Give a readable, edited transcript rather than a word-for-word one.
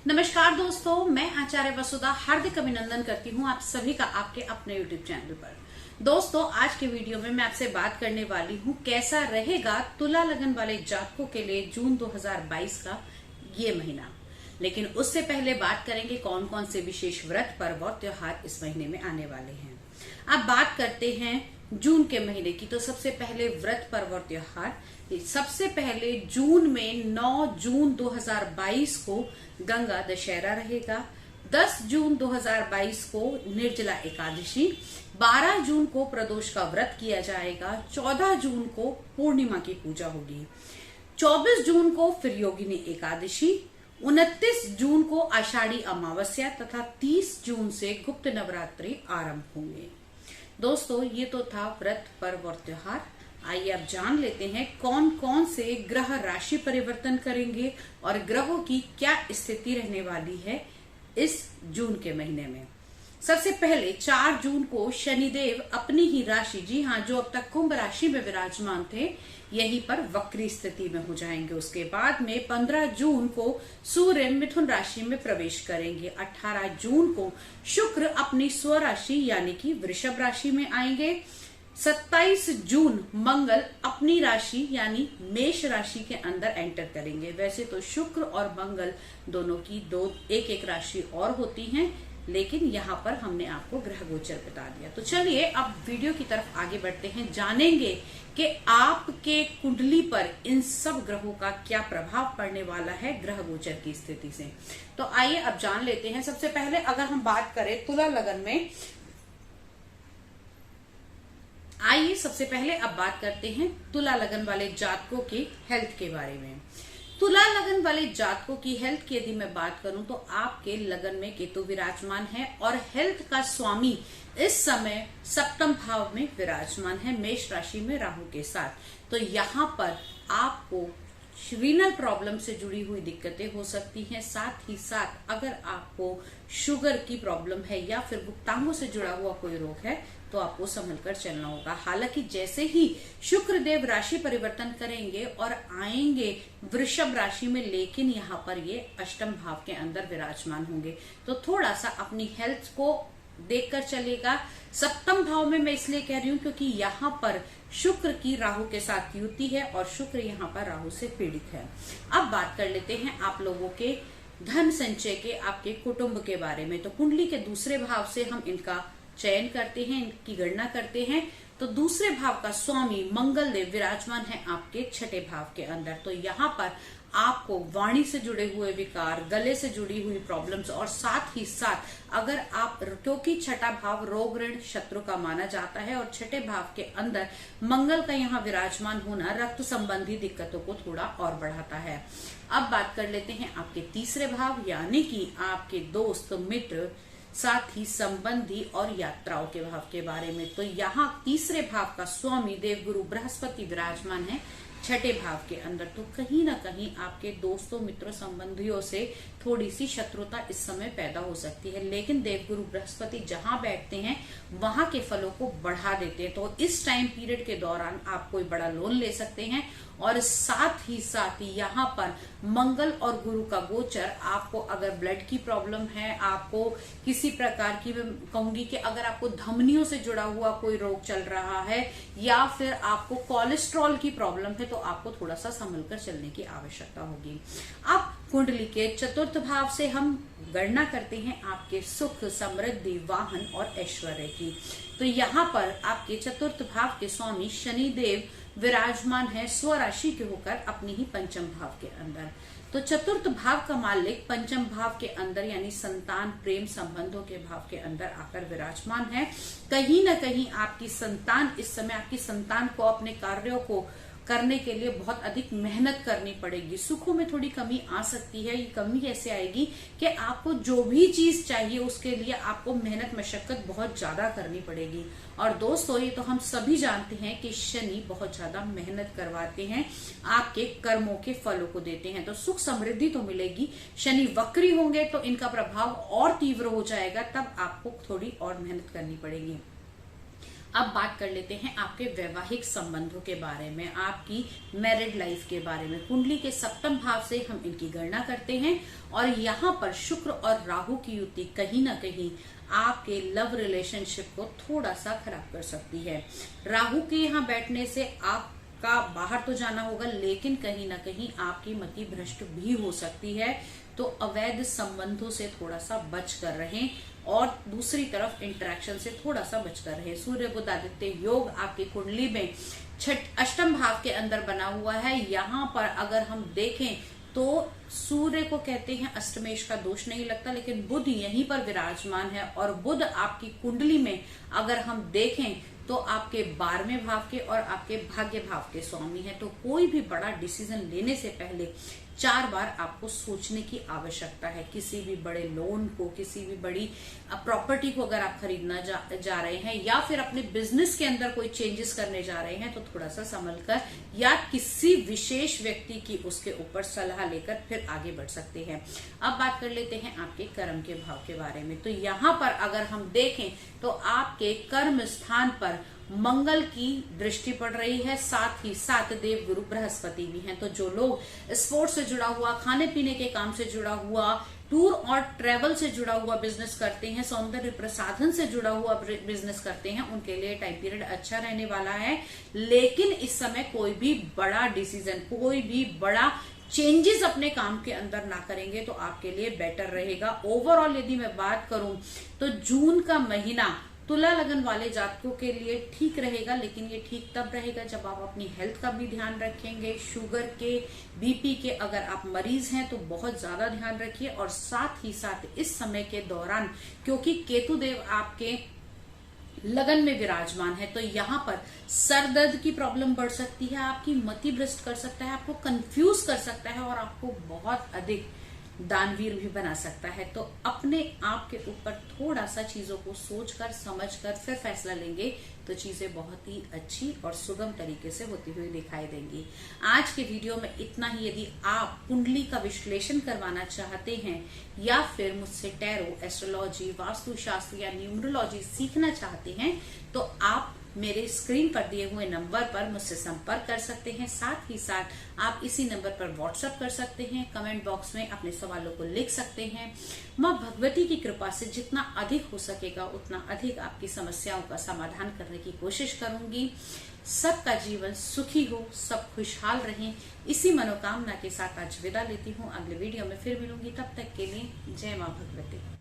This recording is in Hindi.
नमस्कार दोस्तों, मैं आचार्य वसुधा हार्दिक अभिनंदन करती हूँ आप सभी का आपके अपने YouTube चैनल पर। दोस्तों, आज के वीडियो में मैं आपसे बात करने वाली हूँ कैसा रहेगा तुला लगन वाले जातकों के लिए जून 2022 का ये महीना। लेकिन उससे पहले बात करेंगे कौन कौन से विशेष व्रत, पर्व और त्योहार इस महीने में आने वाले हैं। अब बात करते हैं जून के महीने की। तो सबसे पहले व्रत, पर्व और त्योहार। सबसे पहले जून में 9 जून 2022 को गंगा दशहरा रहेगा। 10 जून 2022 को निर्जला एकादशी। 12 जून को प्रदोष का व्रत किया जाएगा। 14 जून को पूर्णिमा की पूजा होगी। 24 जून को फिर योगिनी एकादशी। 29 जून को आषाढ़ी अमावस्या तथा 30 जून से गुप्त नवरात्रि आरंभ होंगे। दोस्तों, ये तो था व्रत, पर्व और त्योहार। आइए अब जान लेते हैं कौन कौन से ग्रह राशि परिवर्तन करेंगे और ग्रहों की क्या स्थिति रहने वाली है इस जून के महीने में। सबसे पहले 4 जून को शनिदेव अपनी ही राशि, जी हाँ, जो अब तक कुंभ राशि में विराजमान थे, यहीं पर वक्री स्थिति में हो जाएंगे। उसके बाद में 15 जून को सूर्य मिथुन राशि में प्रवेश करेंगे। 18 जून को शुक्र अपनी स्वराशि यानी कि वृषभ राशि में आएंगे। 27 जून मंगल अपनी राशि यानी मेष राशि के अंदर एंटर करेंगे। वैसे तो शुक्र और मंगल दोनों की एक एक राशि और होती हैं, लेकिन यहाँ पर हमने आपको ग्रह गोचर बता दिया। तो चलिए अब वीडियो की तरफ आगे बढ़ते हैं, जानेंगे कि आपके कुंडली पर इन सब ग्रहों का क्या प्रभाव पड़ने वाला है ग्रह गोचर की स्थिति से। तो आइए अब जान लेते हैं। सबसे पहले अगर हम बात करें तुला लगन में, आइए सबसे पहले अब बात करते हैं तुला लगन वाले जातकों की हेल्थ के बारे में। तुला लगन वाले जातकों की हेल्थ की यदि मैं बात करूं तो आपके लगन में केतु विराजमान है और हेल्थ का स्वामी इस समय सप्तम भाव में विराजमान है, मेष राशि में राहु के साथ। तो यहाँ पर आपको रीनल प्रॉब्लम से जुड़ी हुई दिक्कतें हो सकती हैं। साथ ही साथ अगर आपको शुगर की प्रॉब्लम है या फिर गुप्तांगों से जुड़ा हुआ कोई रोग है तो आपको संभल कर चलना होगा। हालांकि जैसे ही शुक्र देव राशि परिवर्तन करेंगे और आएंगे वृषभ राशि में, लेकिन यहाँ पर ये अष्टम भाव के अंदर विराजमान होंगे, तो थोड़ा सा अपनी हेल्थ को देखकर चलेगा। सप्तम भाव में मैं इसलिए कह रही हूँ क्योंकि यहाँ पर शुक्र की राहु के साथ युति है और शुक्र यहाँ पर राहु से पीड़ित है। अब बात कर लेते हैं आप लोगों के धन संचय के, आपके कुटुंब के बारे में। तो कुंडली के दूसरे भाव से हम इनका चयन करते हैं, इनकी गणना करते हैं। तो दूसरे भाव का स्वामी मंगल देव विराजमान है आपके छठे भाव के अंदर। तो यहाँ पर आपको वाणी से जुड़े हुए विकार, गले से जुड़ी हुई प्रॉब्लम्स और साथ ही साथ अगर आप, क्योंकि छठा भाव रोग ऋण शत्रु का माना जाता है और छठे भाव के अंदर मंगल का यहाँ विराजमान होना रक्त संबंधी दिक्कतों को थोड़ा और बढ़ाता है। अब बात कर लेते हैं आपके तीसरे भाव यानी कि आपके दोस्त, मित्र, साथ ही संबंधी और यात्राओं के भाव के बारे में। तो यहाँ तीसरे भाव का स्वामी देवगुरु बृहस्पति विराजमान है छठे भाव के अंदर। तो कहीं ना कहीं आपके दोस्तों, मित्रों, संबंधियों से थोड़ी सी शत्रुता इस समय पैदा हो सकती है, लेकिन देवगुरु बृहस्पति जहां बैठते हैं वहां के फलों को बढ़ा देते हैं। तो इस टाइम पीरियड के दौरान आप कोई बड़ा लोन ले सकते हैं और साथ ही यहाँ पर मंगल और गुरु का गोचर, आपको अगर ब्लड की प्रॉब्लम है, आपको किसी प्रकार की, मैं कहूंगी कि अगर आपको धमनियों से जुड़ा हुआ कोई रोग चल रहा है या फिर आपको कोलेस्ट्रॉल की प्रॉब्लम है, तो आपको थोड़ा सा संभल कर चलने की आवश्यकता होगी। अब कुंडली के चतुर्थ भाव से हम गणना करते हैं आपके सुख, समृद्धि, वाहन और ऐश्वर्य की। तो यहाँ पर आपके चतुर्थ भाव के स्वामी शनि देव विराजमान है स्वराशि के होकर अपनी ही पंचम भाव के अंदर। तो चतुर्थ भाव का मालिक पंचम भाव के अंदर यानी संतान, प्रेम, संबंधों के भाव के अंदर आकर विराजमान है। कहीं ना कहीं आपकी संतान, इस समय आपकी संतान को अपने कार्यों को करने के लिए बहुत अधिक मेहनत करनी पड़ेगी। सुखों में थोड़ी कमी आ सकती है। ये कमी कैसे आएगी कि आपको जो भी चीज चाहिए उसके लिए आपको मेहनत, मशक्कत बहुत ज्यादा करनी पड़ेगी। और दोस्तों, ये तो हम सभी जानते हैं कि शनि बहुत ज्यादा मेहनत करवाते हैं, आपके कर्मों के फलों को देते हैं। तो सुख समृद्धि तो मिलेगी, शनि वक्री होंगे तो इनका प्रभाव और तीव्र हो जाएगा, तब आपको थोड़ी और मेहनत करनी पड़ेगी। अब बात कर लेते हैं आपके वैवाहिक संबंधों के बारे में, आपकी मैरिड लाइफ के बारे में। कुंडली के सप्तम भाव से हम इनकी गणना करते हैं और यहाँ पर शुक्र और राहु की युति कहीं ना कहीं आपके लव रिलेशनशिप को थोड़ा सा खराब कर सकती है। राहु के यहाँ बैठने से आपका बाहर तो जाना होगा, लेकिन कहीं ना कहीं आपकी मति भ्रष्ट भी हो सकती है। तो अवैध संबंधों से थोड़ा सा बच कर रहें और दूसरी तरफ इंटरेक्शन से थोड़ा सा बच कर रहें। सूर्य बुध आदित्य योग आपकी कुंडली में अष्टम भाव के अंदर बना हुआ है। यहाँ पर अगर हम देखें तो सूर्य को कहते हैं अष्टमेश का दोष नहीं लगता, लेकिन बुध यहीं पर विराजमान है और बुध आपकी कुंडली में अगर हम देखें तो आपके 12वें भाव के और आपके भाग्य भाव के स्वामी हैं। तो कोई भी बड़ा डिसीजन लेने से पहले 4 बार आपको सोचने की आवश्यकता है। किसी भी बड़े लोन को, किसी भी बड़ी प्रॉपर्टी को अगर आप खरीदना जा रहे हैं या फिर अपने बिजनेस के अंदर कोई चेंजेस करने जा रहे हैं तो थोड़ा सा संभल कर या किसी विशेष व्यक्ति की उसके ऊपर सलाह लेकर फिर आगे बढ़ सकते हैं। अब बात कर लेते हैं आपके कर्म के भाव के बारे में। तो यहाँ पर अगर हम देखें तो आपके कर्म स्थान पर मंगल की दृष्टि पड़ रही है, साथ ही साथ देव गुरु बृहस्पति भी हैं। तो जो लोग स्पोर्ट्स से जुड़ा हुआ, खाने पीने के काम से जुड़ा हुआ, टूर और ट्रेवल से जुड़ा हुआ बिजनेस करते हैं, सौंदर्य प्रसाधन से जुड़ा हुआ बिजनेस करते हैं, उनके लिए टाइम पीरियड अच्छा रहने वाला है। लेकिन इस समय कोई भी बड़ा डिसीजन, कोई भी बड़ा चेंजेस अपने काम के अंदर ना करेंगे तो आपके लिए बेटर रहेगा। ओवरऑल यदि मैं बात करूं तो जून का महीना तुला लगन वाले जातकों के लिए ठीक रहेगा, लेकिन ये ठीक तब रहेगा जब आप अपनी हेल्थ का भी ध्यान रखेंगे। शुगर के, बीपी के अगर आप मरीज हैं तो बहुत ज्यादा ध्यान रखिए। और साथ ही साथ इस समय के दौरान क्योंकि केतु देव आपके लगन में विराजमान है तो यहाँ पर सर दर्द की प्रॉब्लम बढ़ सकती है, आपकी मति भ्रष्ट कर सकता है, आपको कंफ्यूज कर सकता है और आपको बहुत अधिक दानवीर भी बना सकता है। तो अपने आप के ऊपर थोड़ा सा चीजों को सोचकर समझकर फिर फैसला लेंगे तो चीजें बहुत ही अच्छी और सुगम तरीके से होती हुई दिखाई देंगी। आज के वीडियो में इतना ही। यदि आप कुंडली का विश्लेषण करवाना चाहते हैं या फिर मुझसे टैरो, एस्ट्रोलॉजी, वास्तुशास्त्र या न्यूमरोलॉजी सीखना चाहते हैं तो आप मेरे स्क्रीन पर दिए हुए नंबर पर मुझसे संपर्क कर सकते हैं। साथ ही साथ आप इसी नंबर पर व्हाट्सएप कर सकते हैं, कमेंट बॉक्स में अपने सवालों को लिख सकते हैं। मां भगवती की कृपा से जितना अधिक हो सकेगा उतना अधिक आपकी समस्याओं का समाधान करने की कोशिश करूंगी। सबका जीवन सुखी हो, सब खुशहाल रहें, इसी मनोकामना के साथ आज विदा लेती हूँ। अगले वीडियो में फिर मिलूंगी, तब तक के लिए जय मां भगवती।